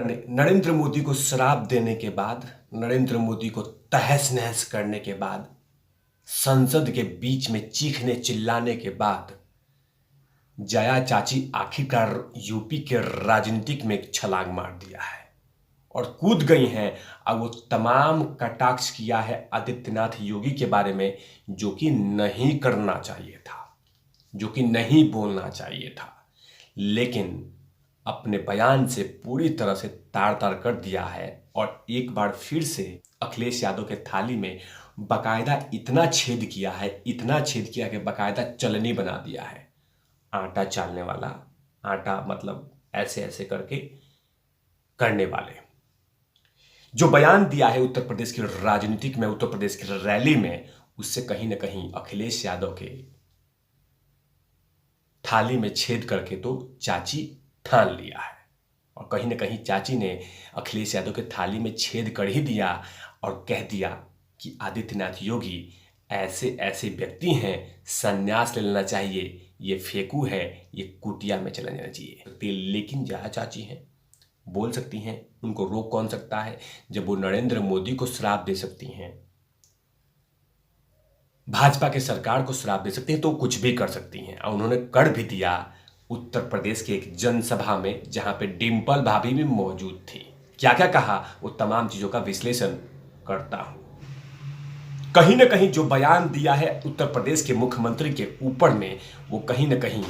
नरेंद्र मोदी को श्राप देने के बाद, नरेंद्र मोदी को तहस नहस करने के बाद, संसद के बीच में चीखने चिल्लाने के बाद जया चाची आखिरकार यूपी के राजनीतिक में एक छलांग मार दिया है और कूद गई हैं। अब वो तमाम कटाक्ष किया है आदित्यनाथ योगी के बारे में, जो कि नहीं करना चाहिए था, जो कि नहीं बोलना चाहिए था, लेकिन अपने बयान से पूरी तरह से तार तार कर दिया है। और एक बार फिर से अखिलेश यादव के थाली में बकायदा इतना छेद किया है, इतना छेद किया कि बकायदा चलनी बना दिया है। आटा चालने वाला, आटा मतलब ऐसे ऐसे करके करने वाले, जो बयान दिया है उत्तर प्रदेश की राजनीतिक में, उत्तर प्रदेश की रैली में, उससे कहीं ना कहीं अखिलेश यादव के थाली में छेद करके तो चाची ठान लिया है। और कहीं ना कहीं चाची ने अखिलेश यादव के थाली में छेद कर ही दिया और कह दिया कि आदित्यनाथ योगी ऐसे ऐसे व्यक्ति हैं, संन्यास ले लेना चाहिए, ये फेंकू है, ये कुटिया में चला जाना चाहिए। लेकिन जया चाची हैं, बोल सकती हैं, उनको रोक कौन सकता है जब वो नरेंद्र मोदी को श्राप दे सकती हैं, भाजपा के सरकार को श्राप दे सकती हैं, तो कुछ भी कर सकती हैं। और उन्होंने कर भी दिया उत्तर प्रदेश के एक जनसभा में, जहां पे डिंपल भाभी भी मौजूद थी। क्या क्या कहा, वो तमाम चीजों का विश्लेषण करता हूं। कहीं ना कहीं जो बयान दिया है उत्तर प्रदेश के मुख्यमंत्री के ऊपर में, वो कहीं ना कहीं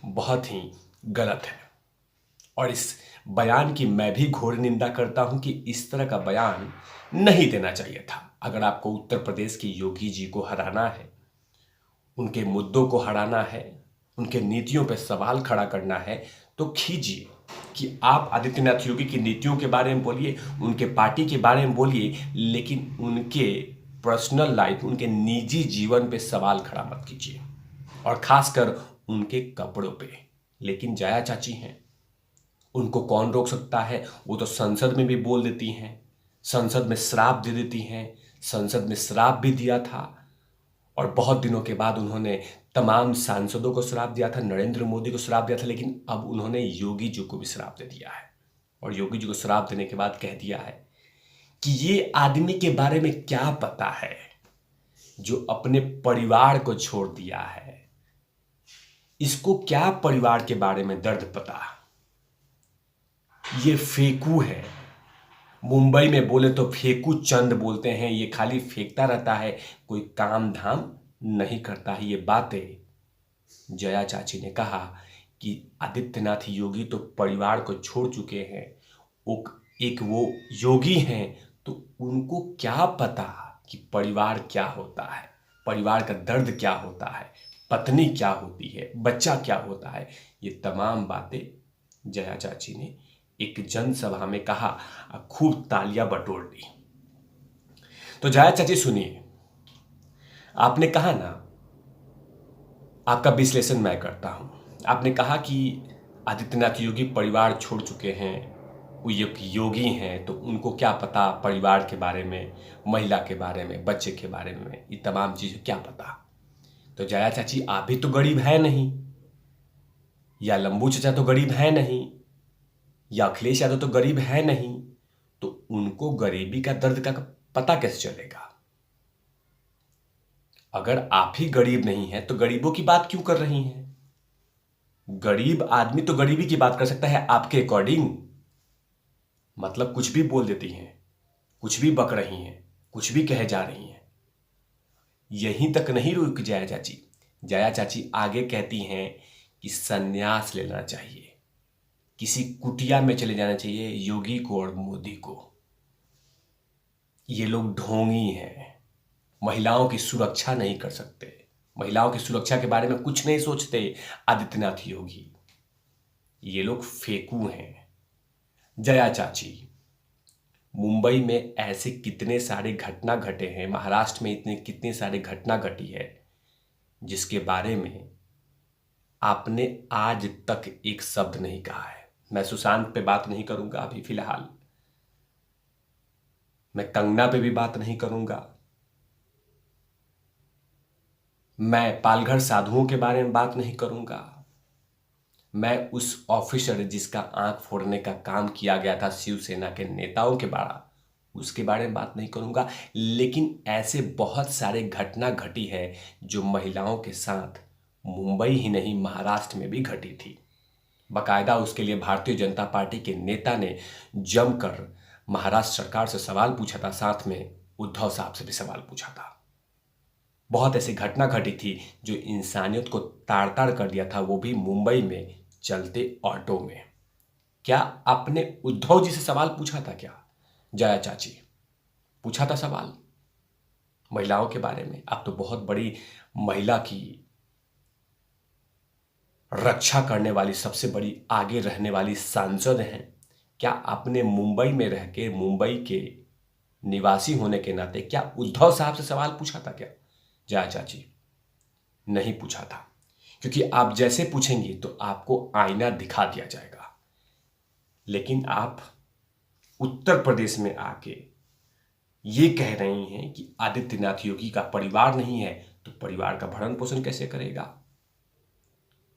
बहुत ही गलत है। और इस बयान की मैं भी घोर निंदा करता हूं कि इस तरह का बयान नहीं देना चाहिए था। अगर आपको उत्तर प्रदेश की योगी जी को हराना है, उनके मुद्दों को हराना है, उनके नीतियों पर सवाल खड़ा करना है, तो कीजिए कि आप आदित्यनाथ योगी की नीतियों के बारे में बोलिए, उनके पार्टी के बारे में बोलिए, लेकिन उनके पर्सनल लाइफ, उनके निजी जीवन पे सवाल खड़ा मत कीजिए, और खासकर उनके कपड़ों पे। लेकिन जया चाची हैं, उनको कौन रोक सकता है? वो तो संसद में भी बोल देती हैं, संसद में श्राप दे देती हैं। संसद में श्राप भी दिया था और बहुत दिनों के बाद उन्होंने तमाम सांसदों को श्राप दिया था, नरेंद्र मोदी को श्राप दिया था, लेकिन अब उन्होंने योगी जी को भी श्राप दे दिया है। और योगी जी को श्राप देने के बाद कह दिया है कि ये आदमी के बारे में क्या पता है जो अपने परिवार को छोड़ दिया है, इसको क्या परिवार के बारे में दर्द पता, ये फेंकू है। मुंबई में बोले तो फेंकू चंद बोलते हैं, ये खाली फेंकता रहता है, कोई काम धाम नहीं करता है। ये बातें जया चाची ने कहा कि आदित्यनाथ योगी तो परिवार को छोड़ चुके हैं, एक वो योगी हैं, तो उनको क्या पता कि परिवार क्या होता है, परिवार का दर्द क्या होता है, पत्नी क्या होती है, बच्चा क्या होता है। ये तमाम बातें जया चाची ने एक जनसभा में कहा, खूब तालियां बटोर दी। तो जया चाची सुनिए, आपने कहा ना, आपका विश्लेषण मैं करता हूं। आपने कहा कि आदित्यनाथ योगी परिवार छोड़ चुके हैं, वो एक योगी हैं, तो उनको क्या पता परिवार के बारे में, महिला के बारे में, बच्चे के बारे में, ये तमाम चीजें क्या पता। तो जया चाची, आप भी तो गरीब है नहीं, या लंबू चाचा तो गरीब है नहीं, या अखिलेश यादव तो गरीब है नहीं, तो उनको गरीबी का दर्द का पता कैसे चलेगा? अगर आप ही गरीब नहीं हैं तो गरीबों की बात क्यों कर रही हैं? गरीब आदमी तो गरीबी की बात कर सकता है आपके अकॉर्डिंग। मतलब कुछ भी बोल देती हैं, कुछ भी बक रही हैं, कुछ भी कहे जा रही हैं। यहीं तक नहीं रुक जया चाची, जया चाची आगे कहती हैं कि संन्यास लेना चाहिए, किसी कुटिया में चले जाना चाहिए योगी को और मोदी को। ये लोग ढोंगी हैं, महिलाओं की सुरक्षा नहीं कर सकते, महिलाओं की सुरक्षा के बारे में कुछ नहीं सोचते आदित्यनाथ योगी। ये लोग फेंकू हैं। जया चाची, मुंबई में ऐसे कितने सारे घटना घटे हैं, महाराष्ट्र में इतने कितने सारे घटना घटी है, जिसके बारे में आपने आज तक एक शब्द नहीं कहा है। मैं सुशांत पे बात नहीं करूंगा अभी फिलहाल, मैं कंगना पे भी बात नहीं करूंगा, मैं पालघर साधुओं के बारे में बात नहीं करूंगा, मैं उस ऑफिसर जिसका आंख फोड़ने का काम किया गया था शिवसेना के नेताओं के बारे उसके बारे में बात नहीं करूंगा। लेकिन ऐसे बहुत सारे घटना घटी है जो महिलाओं के साथ मुंबई ही नहीं महाराष्ट्र में भी घटी थी। बकायदा उसके लिए भारतीय जनता पार्टी के नेता ने जमकर महाराष्ट्र सरकार से सवाल पूछा था, साथ में उद्धव साहब से भी सवाल पूछा था। बहुत ऐसी घटना घटी थी जो इंसानियत को ताड़ ताड़ कर दिया था, वो भी मुंबई में चलते ऑटो में। क्या आपने उद्धव जी से सवाल पूछा था क्या? जया चाची पूछा था सवाल महिलाओं के बारे में? आप तो बहुत बड़ी महिला की रक्षा करने वाली, सबसे बड़ी आगे रहने वाली सांसद हैं। क्या आपने मुंबई में रह के, मुंबई के निवासी होने के नाते, क्या उद्धव साहब से सवाल पूछा था क्या? जया चाची नहीं पूछा था, क्योंकि आप जैसे पूछेंगी तो आपको आईना दिखा दिया जाएगा। लेकिन आप उत्तर प्रदेश में आके ये कह रही हैं कि आदित्यनाथ योगी का परिवार नहीं है, तो परिवार का भरण पोषण कैसे करेगा?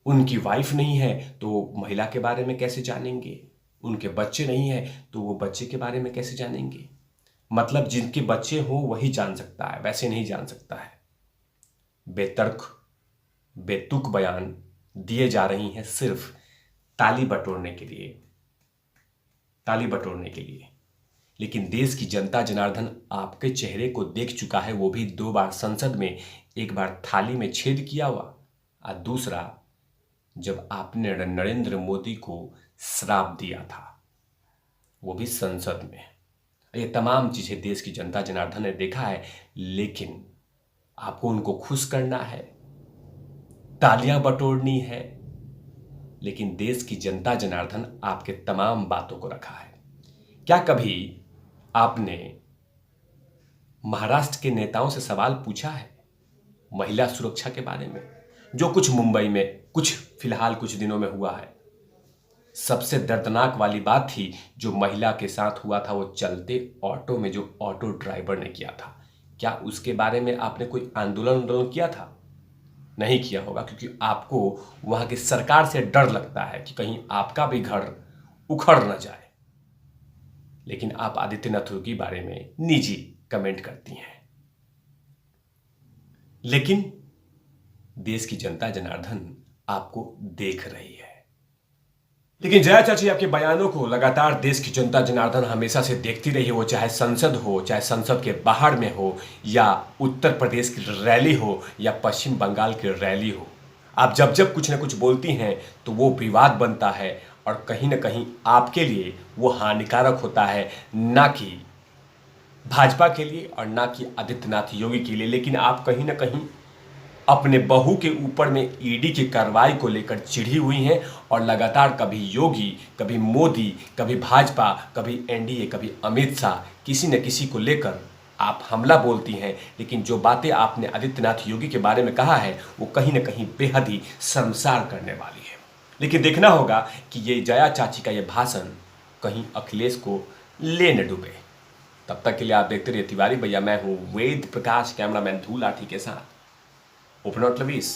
उनकी वाइफ नहीं है तो वो महिला के बारे में कैसे जानेंगे? उनके बच्चे नहीं है तो वो बच्चे के बारे में कैसे जानेंगे? मतलब जिनके बच्चे हो वही जान सकता है, वैसे नहीं जान सकता है। बेतर्क बेतुक बयान दिए जा रही हैं सिर्फ ताली बटोरने के लिए, ताली बटोरने के लिए। लेकिन देश की जनता जनार्दन आपके चेहरे को देख चुका है, वो भी 2 बार संसद में, एक बार थाली में छेद किया हुआ और दूसरा जब आपने नरेंद्र मोदी को श्राप दिया था, वो भी संसद में। ये तमाम चीजें देश की जनता जनार्दन ने देखा है। लेकिन आपको उनको खुश करना है, तालियां बटोरनी है, लेकिन देश की जनता जनार्दन आपके तमाम बातों को रखा है। क्या कभी आपने महाराष्ट्र के नेताओं से सवाल पूछा है महिला सुरक्षा के बारे में? जो कुछ मुंबई में फिलहाल कुछ दिनों में हुआ है, सबसे दर्दनाक वाली बात थी जो महिला के साथ हुआ था, वो चलते ऑटो में जो ऑटो ड्राइवर ने किया था। क्या उसके बारे में आपने कोई आंदोलन किया था? नहीं किया होगा, क्योंकि आपको वहां की सरकार से डर लगता है कि कहीं आपका भी घर उखड़ न जाए। लेकिन आप आदित्यनाथ के बारे में निजी कमेंट करती हैं। लेकिन देश की जनता जनार्दन आपको देख रही है। लेकिन जया चाची आपके बयानों को लगातार देश की जनता जनार्दन हमेशा से देखती रही है, वो चाहे संसद हो, चाहे संसद के बाहर में हो, या उत्तर प्रदेश की रैली हो, या पश्चिम बंगाल की रैली हो। आप जब जब कुछ ना कुछ बोलती हैं तो वो विवाद बनता है और कहीं ना कहीं आपके लिए वो हानिकारक होता है, ना कि भाजपा के लिए और ना कि आदित्यनाथ योगी के लिए। लेकिन आप कहीं ना कहीं अपने बहू के ऊपर में ईडी की कार्रवाई को लेकर चिढ़ी हुई हैं और लगातार कभी योगी, कभी मोदी, कभी भाजपा, कभी एनडीए, कभी अमित शाह, किसी न किसी को लेकर आप हमला बोलती हैं। लेकिन जो बातें आपने आदित्यनाथ योगी के बारे में कहा है वो कहीं न कहीं बेहद ही शर्मसार करने वाली है। लेकिन देखना होगा कि ये जया चाची का ये भाषण कहीं अखिलेश को ले न डूबे। तब तक के लिए आप देखते रहिए तिवारी भैया। मैं हूँ वेद प्रकाश, कैमरामैन धूल लाठी के साथ। Open out Levis.